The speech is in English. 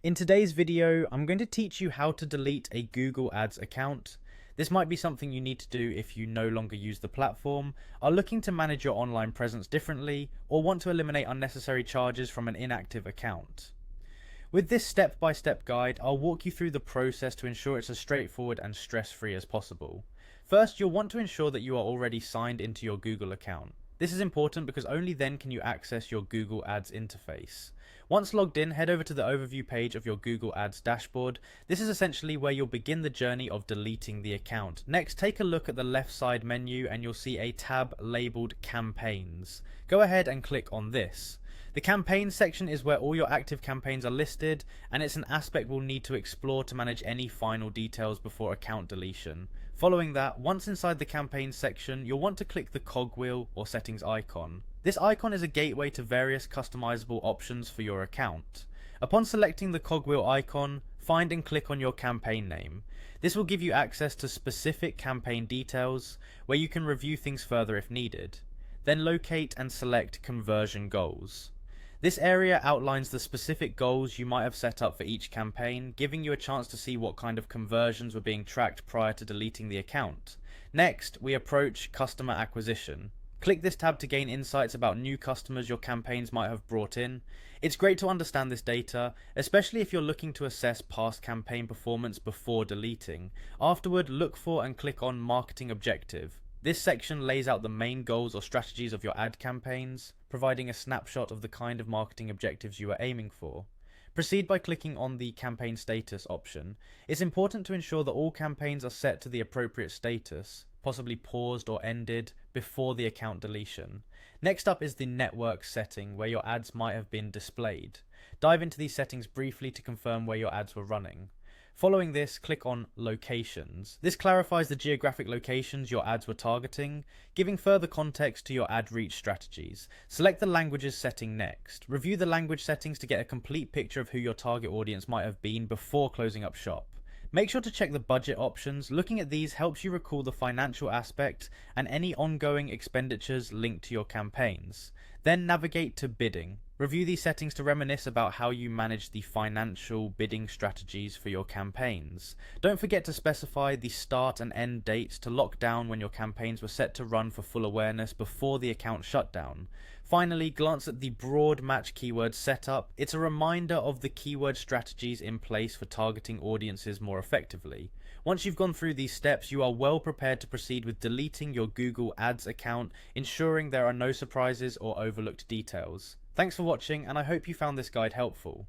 In today's video, I'm going to teach you how to delete a Google Ads account. This might be something you need to do if you no longer use the platform, are looking to manage your online presence differently, or want to eliminate unnecessary charges from an inactive account. With this step-by-step guide, I'll walk you through the process to ensure it's as straightforward and stress-free as possible. First, you'll want to ensure that you are already signed into your Google account. This is important because only then can you access your Google Ads interface. Once logged in, head over to the overview page of your Google Ads dashboard. This is essentially where you'll begin the journey of deleting the account. Next, take a look at the left side menu and you'll see a tab labeled Campaigns. Go ahead and click on this. The campaigns section is where all your active campaigns are listed, and it's an aspect we'll need to explore to manage any final details before account deletion. Following that, once inside the campaigns section, you'll want to click the cogwheel or settings icon. This icon is a gateway to various customizable options for your account. Upon selecting the cogwheel icon, find and click on your campaign name. This will give you access to specific campaign details, where you can review things further if needed. Then locate and select conversion goals. This area outlines the specific goals you might have set up for each campaign, giving you a chance to see what kind of conversions were being tracked prior to deleting the account. Next, we approach customer acquisition. Click this tab to gain insights about new customers your campaigns might have brought in. It's great to understand this data, especially if you're looking to assess past campaign performance before deleting. Afterward, look for and click on Marketing Objective. This section lays out the main goals or strategies of your ad campaigns, providing a snapshot of the kind of marketing objectives you are aiming for. Proceed by clicking on the campaign status option. It's important to ensure that all campaigns are set to the appropriate status, possibly paused or ended, before the account deletion. Next up is the network setting, where your ads might have been displayed. Dive into these settings briefly to confirm where your ads were running. Following this, click on Locations. This clarifies the geographic locations your ads were targeting, giving further context to your ad reach strategies. Select the languages setting next. Review the language settings to get a complete picture of who your target audience might have been before closing up shop. Make sure to check the budget options. Looking at these helps you recall the financial aspect and any ongoing expenditures linked to your campaigns. Then navigate to bidding. Review these settings to reminisce about how you manage the financial bidding strategies for your campaigns. Don't forget to specify the start and end dates to lock down when your campaigns were set to run for full awareness before the account shutdown. Finally, glance at the broad match keyword setup. It's a reminder of the keyword strategies in place for targeting audiences more effectively. Once you've gone through these steps, you are well prepared to proceed with deleting your Google Ads account, ensuring there are no surprises or overlooked details. Thanks for watching, and I hope you found this guide helpful.